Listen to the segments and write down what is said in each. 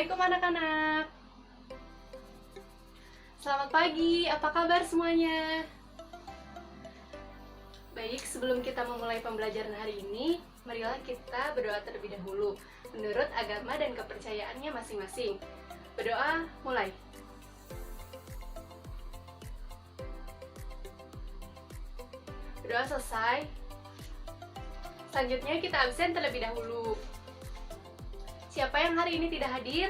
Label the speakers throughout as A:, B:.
A: Assalamualaikum anak-anak. Selamat pagi, apa kabar semuanya? Baik, sebelum kita memulai pembelajaran hari ini, marilah kita berdoa terlebih dahulu menurut agama dan kepercayaannya masing-masing. Berdoa, mulai. Berdoa selesai. Selanjutnya kita absen terlebih dahulu. Siapa yang hari ini tidak hadir?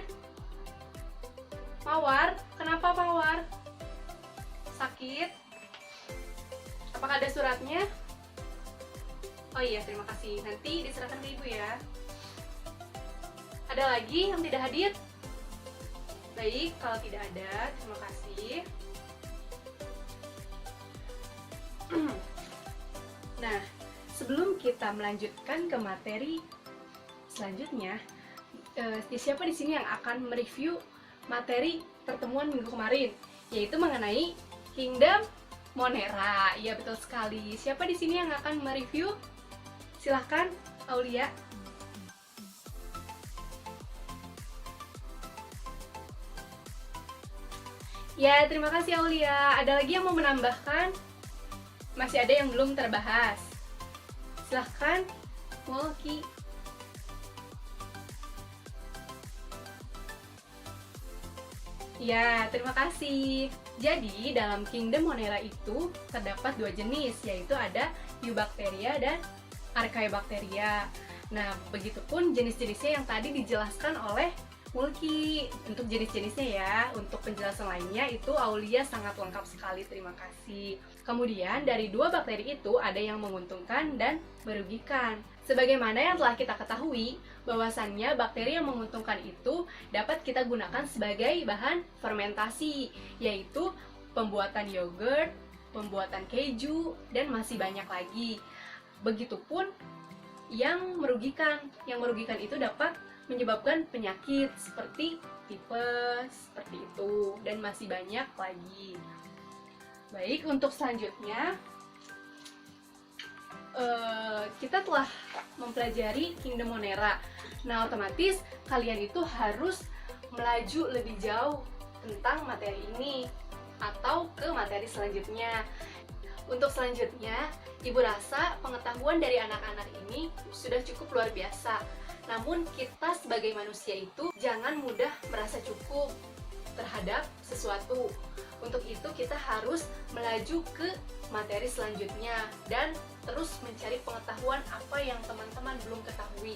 A: Mawar, kenapa Mawar? Sakit? Apakah ada suratnya? Oh iya, terima kasih. Nanti diserahkan ke ibu ya. Ada lagi yang tidak hadir? Baik, kalau tidak ada, terima kasih. Nah, sebelum kita melanjutkan ke materi selanjutnya, siapa di sini yang akan mereview materi pertemuan minggu kemarin, yaitu mengenai Kingdom Monera. Iya, betul sekali. Siapa di sini yang akan mereview? Silahkan, Aulia. Ya, terima kasih Aulia. Ada lagi yang mau menambahkan? Masih ada yang belum terbahas. Silahkan, Molki. Ya, terima kasih. Jadi, dalam Kingdom Monera itu terdapat dua jenis, yaitu ada Eubacteria dan Archaebacteria. Nah, begitupun jenis-jenisnya yang tadi dijelaskan oleh Mulki. Untuk jenis-jenisnya ya, untuk penjelasan lainnya itu Aulia sangat lengkap sekali, terima kasih. Kemudian, dari dua bakteri itu ada yang menguntungkan dan merugikan. Sebagaimana yang telah kita ketahui, bahwasannya bakteri yang menguntungkan itu dapat kita gunakan sebagai bahan fermentasi, yaitu pembuatan yogurt, pembuatan keju, dan masih banyak lagi. Begitupun yang merugikan itu dapat menyebabkan penyakit seperti tipes, seperti itu, dan masih banyak lagi. Baik, untuk selanjutnya kita telah mempelajari Kingdom Monera. Nah, otomatis kalian itu harus melaju lebih jauh tentang materi ini atau ke materi selanjutnya. Untuk selanjutnya, Ibu rasa pengetahuan dari anak-anak ini sudah cukup luar biasa. Namun kita sebagai manusia itu jangan mudah merasa cukup terhadap sesuatu. Untuk itu kita harus melaju ke materi selanjutnya dan terus mencari pengetahuan apa yang teman-teman belum ketahui.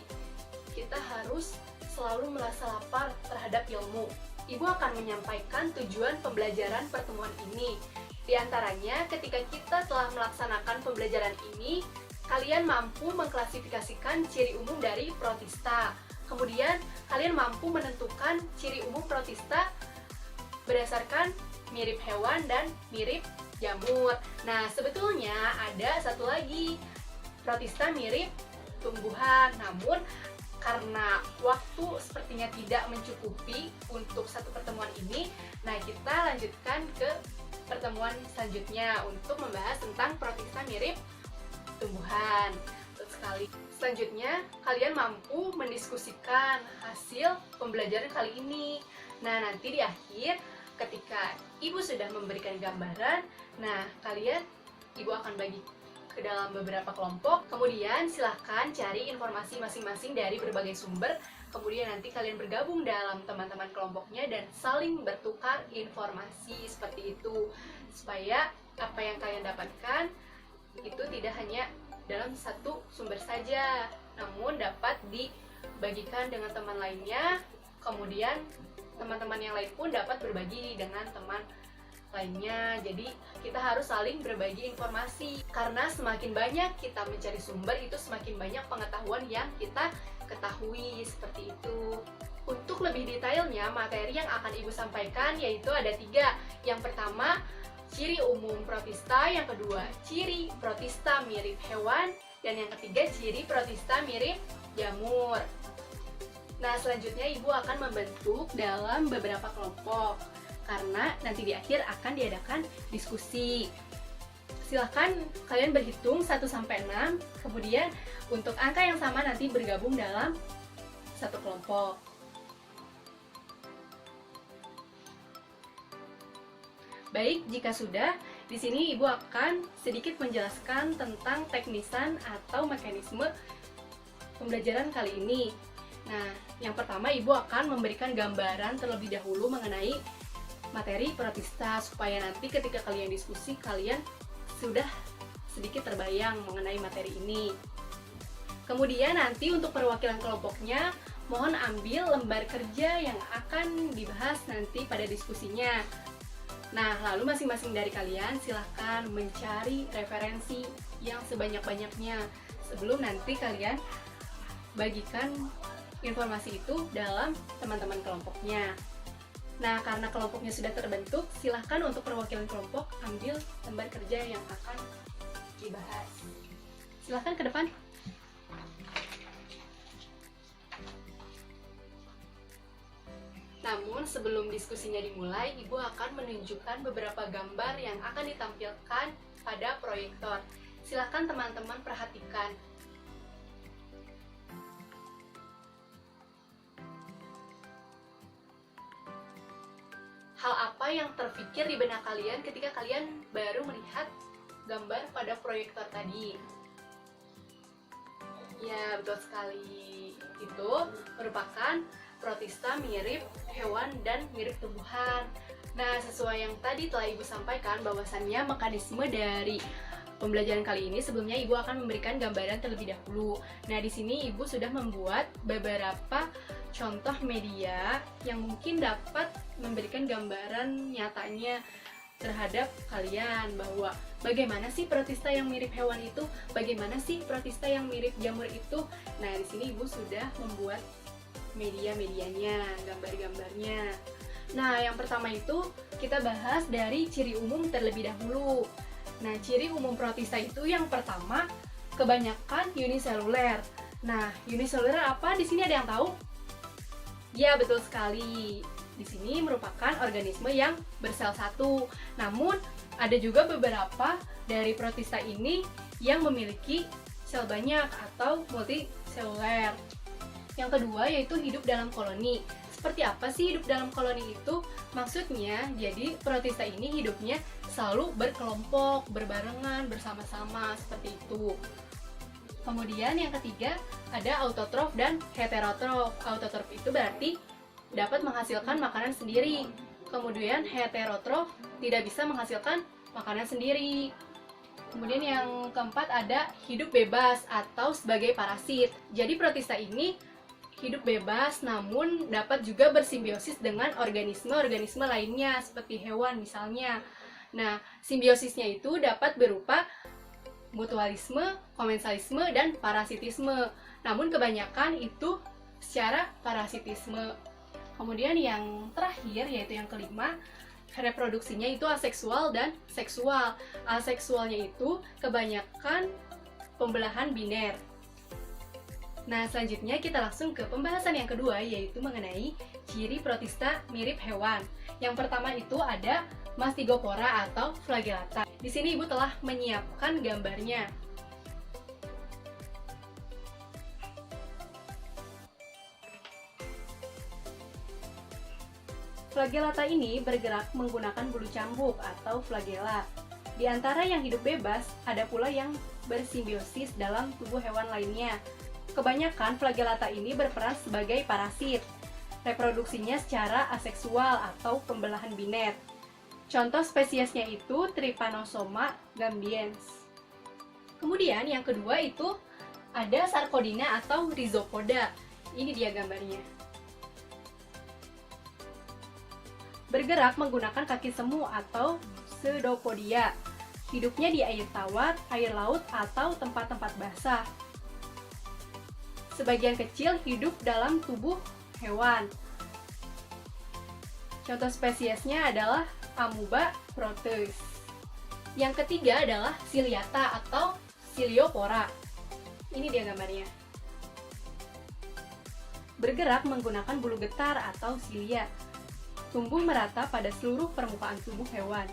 A: Kita harus selalu merasa lapar terhadap ilmu. Ibu akan menyampaikan tujuan pembelajaran pertemuan ini. Di antaranya, ketika kita telah melaksanakan pembelajaran ini, kalian mampu mengklasifikasikan ciri umum dari protista. Kemudian, kalian mampu menentukan ciri umum protista berdasarkan mirip hewan dan mirip jamur. Nah, sebetulnya ada satu lagi, protista mirip tumbuhan. Namun, karena waktu sepertinya tidak mencukupi untuk satu pertemuan ini, nah kita lanjutkan ke pertemuan selanjutnya untuk membahas tentang protista mirip tumbuhan. Betul sekali. Selanjutnya, kalian mampu mendiskusikan hasil pembelajaran kali ini. Nah, nanti di akhir, ketika Ibu sudah memberikan gambaran, nah Ibu akan bagi ke dalam beberapa kelompok. Kemudian silahkan cari informasi masing-masing dari berbagai sumber. Kemudian nanti kalian bergabung dalam teman-teman kelompoknya dan saling bertukar informasi seperti itu. Supaya apa yang kalian dapatkan itu tidak hanya dalam satu sumber saja, namun dapat dibagikan dengan teman lainnya. Kemudian teman-teman yang lain pun dapat berbagi dengan teman lainnya. Jadi kita harus saling berbagi informasi, karena semakin banyak kita mencari sumber, itu semakin banyak pengetahuan yang kita ketahui, seperti itu. Untuk lebih detailnya, materi yang akan Ibu sampaikan yaitu ada 3. Yang pertama, ciri umum protista. Yang kedua, ciri protista mirip hewan. Dan yang ketiga, ciri protista mirip jamur. Nah, selanjutnya Ibu akan membentuk dalam beberapa kelompok, karena nanti di akhir akan diadakan diskusi. Silahkan kalian berhitung 1-6, kemudian untuk angka yang sama nanti bergabung dalam satu kelompok. Baik, jika sudah, di sini Ibu akan sedikit menjelaskan tentang teknisan atau mekanisme pembelajaran kali ini. Nah, yang pertama Ibu akan memberikan gambaran terlebih dahulu mengenai materi protista supaya nanti ketika kalian diskusi kalian sudah sedikit terbayang mengenai materi ini. Kemudian nanti untuk perwakilan kelompoknya, mohon ambil lembar kerja yang akan dibahas nanti pada diskusinya. Nah, lalu masing-masing dari kalian silahkan mencari referensi yang sebanyak-banyaknya sebelum nanti kalian bagikan informasi itu dalam teman-teman kelompoknya. Nah, karena kelompoknya sudah terbentuk, silahkan untuk perwakilan kelompok ambil lembar kerja yang akan dibahas. Silahkan ke depan. Namun sebelum diskusinya dimulai, Ibu akan menunjukkan beberapa gambar yang akan ditampilkan pada proyektor. Silakan teman-teman perhatikan. Hal apa yang terpikir di benak kalian ketika kalian baru melihat gambar pada proyektor tadi? Ya, betul sekali. Itu merupakan protista mirip hewan dan mirip tumbuhan. Nah, sesuai yang tadi telah Ibu sampaikan bahwasannya mekanisme dari pembelajaran kali ini sebelumnya Ibu akan memberikan gambaran terlebih dahulu. Nah, di sini Ibu sudah membuat beberapa contoh media yang mungkin dapat memberikan gambaran nyatanya terhadap kalian bahwa bagaimana sih protista yang mirip hewan itu, bagaimana sih protista yang mirip jamur itu. Nah, di sini Ibu sudah membuat media-medianya, gambar-gambarnya. Nah, yang pertama itu kita bahas dari ciri umum terlebih dahulu. Nah, ciri umum protista itu yang pertama kebanyakan uniseluler. Nah, uniseluler apa? Di sini ada yang tahu? Ya, betul sekali. Di sini merupakan organisme yang bersel satu. Namun, ada juga beberapa dari protista ini yang memiliki sel banyak atau multiseluler. Yang kedua yaitu hidup dalam koloni. Seperti apa sih hidup dalam koloni itu? Maksudnya, jadi protista ini hidupnya selalu berkelompok, berbarengan, bersama-sama, seperti itu. Kemudian yang ketiga, ada autotrof dan heterotrof. Autotrof itu berarti dapat menghasilkan makanan sendiri. Kemudian heterotrof tidak bisa menghasilkan makanan sendiri. Kemudian yang keempat ada hidup bebas atau sebagai parasit. Jadi protista ini hidup bebas namun dapat juga bersimbiosis dengan organisme-organisme lainnya seperti hewan misalnya. Nah, simbiosisnya itu dapat berupa mutualisme, komensalisme, dan parasitisme. Namun kebanyakan itu secara parasitisme. Kemudian yang terakhir yaitu yang kelima, reproduksinya itu aseksual dan seksual. Aseksualnya itu kebanyakan pembelahan biner. Nah, selanjutnya kita langsung ke pembahasan yang kedua yaitu mengenai ciri protista mirip hewan. Yang pertama itu ada Mastigopora atau flagellata. Di sini Ibu telah menyiapkan gambarnya. Flagellata ini bergerak menggunakan bulu cambuk atau flagella. Di antara yang hidup bebas, ada pula yang bersimbiosis dalam tubuh hewan lainnya. Kebanyakan flagellata ini berperan sebagai parasit. Reproduksinya secara aseksual atau pembelahan biner. Contoh spesiesnya itu Trypanosoma gambiens. Kemudian yang kedua itu ada Sarcodina atau Rhizopoda. Ini dia gambarnya. Bergerak menggunakan kaki semu atau Pseudopodia. Hidupnya di air tawar, air laut, atau tempat-tempat basah. Sebagian kecil hidup dalam tubuh hewan. Contoh spesiesnya adalah Amoeba proteus. Yang ketiga adalah Ciliata atau Ciliopora. Ini dia gambarnya. Bergerak menggunakan bulu getar atau cilia. Tumbuh merata pada seluruh permukaan tubuh hewan.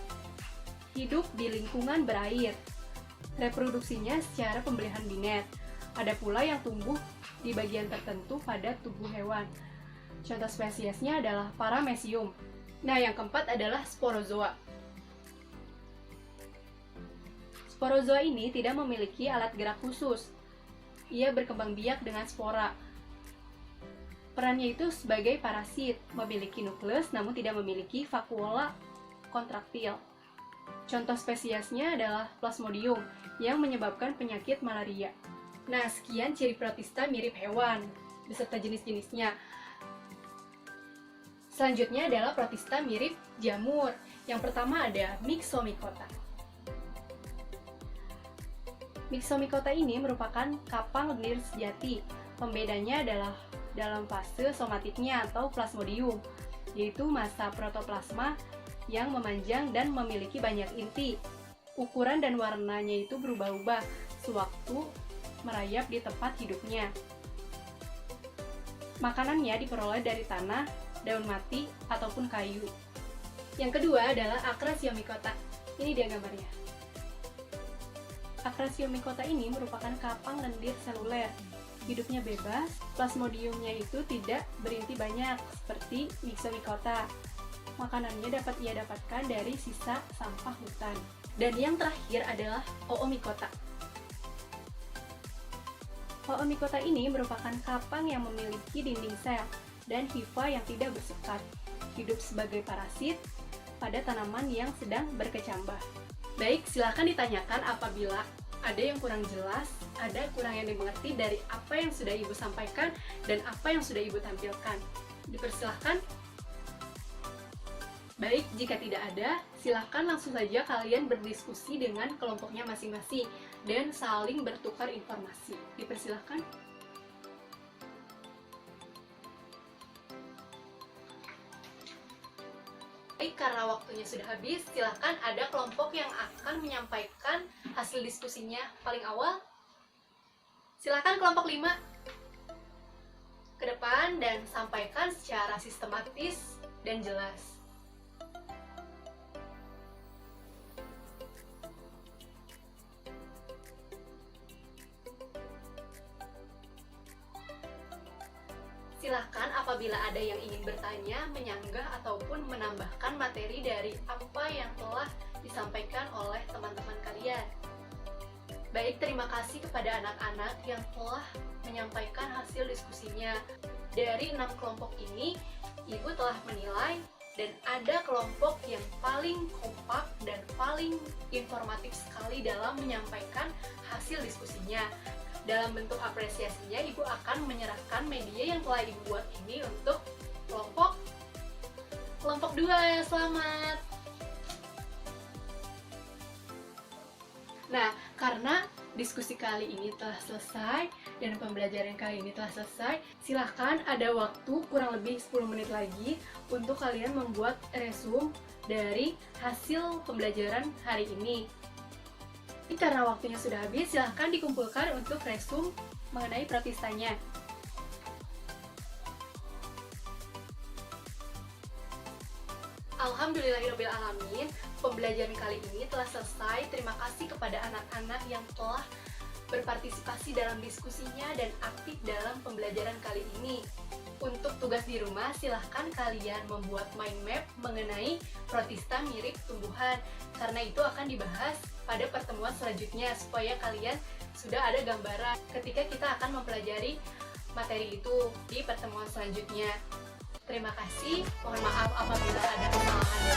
A: Hidup di lingkungan berair. Reproduksinya secara pembelahan biner. Ada pula yang tumbuh di bagian tertentu pada tubuh hewan. Contoh spesiesnya adalah Paramecium. Nah, yang keempat adalah Sporozoa. Sporozoa ini tidak memiliki alat gerak khusus. Ia berkembang biak dengan spora. Perannya itu sebagai parasit, memiliki nukleus namun tidak memiliki vakuola kontraktil. Contoh spesiesnya adalah Plasmodium yang menyebabkan penyakit malaria. Nah, sekian ciri protista mirip hewan beserta jenis-jenisnya. Selanjutnya adalah protista mirip jamur. Yang pertama ada Myxomicota. Myxomicota ini merupakan kapang lendir sejati. Pembedanya adalah dalam fase somatiknya atau plasmodium, yaitu massa protoplasma yang memanjang dan memiliki banyak inti. Ukuran dan warnanya itu berubah-ubah sewaktu merayap di tempat hidupnya. Makanannya diperoleh dari tanah, daun mati, ataupun kayu. Yang kedua adalah Acrasiomycota. Ini dia gambarnya. Acrasiomycota ini merupakan kapang lendir seluler. Hidupnya bebas, plasmodiumnya itu tidak berinti banyak seperti Myxomicota. Makanannya dapat ia dapatkan dari sisa sampah hutan. Dan yang terakhir adalah Oomycota. Oomycota ini merupakan kapang yang memiliki dinding sel dan hifa yang tidak bersekat. Hidup sebagai parasit pada tanaman yang sedang berkecambah. Baik, silakan ditanyakan apabila ada yang kurang jelas, ada kurang yang dimengerti dari apa yang sudah Ibu sampaikan dan apa yang sudah Ibu tampilkan. Dipersilahkan. Baik, jika tidak ada, silakan langsung saja kalian berdiskusi dengan kelompoknya masing-masing dan saling bertukar informasi. Dipersilahkan. Baik, karena waktunya sudah habis, silakan ada kelompok yang akan menyampaikan hasil diskusinya paling awal. Silakan kelompok 5 ke depan dan sampaikan secara sistematis dan jelas. Silahkan apabila ada yang ingin bertanya, menyanggah, ataupun menambahkan materi dari apa yang telah disampaikan oleh teman-teman kalian. Baik, terima kasih kepada anak-anak yang telah menyampaikan hasil diskusinya. Dari 6 kelompok ini, Ibu telah menilai dan ada kelompok yang paling kompak dan paling informatif sekali dalam menyampaikan hasil diskusinya. Dalam bentuk apresiasinya, Ibu akan menyerahkan media yang telah Ibu buat ini untuk kelompok 2. Selamat. Nah, karena diskusi kali ini telah selesai dan pembelajaran kali ini telah selesai, silahkan ada waktu kurang lebih 10 menit lagi untuk kalian membuat resume dari hasil pembelajaran hari ini. Karena waktunya sudah habis, silahkan dikumpulkan untuk resume mengenai protistanya. Alhamdulillahirrabbilalamin, pembelajaran kali ini telah selesai. Terima kasih kepada anak-anak yang telah berpartisipasi dalam diskusinya dan aktif dalam pembelajaran kali ini. Untuk tugas di rumah, silahkan kalian membuat mind map mengenai protista mirip tumbuhan, karena itu akan dibahas pada pertemuan selanjutnya supaya kalian sudah ada gambaran ketika kita akan mempelajari materi itu di pertemuan selanjutnya. Terima kasih, mohon maaf apabila ada kesalahan.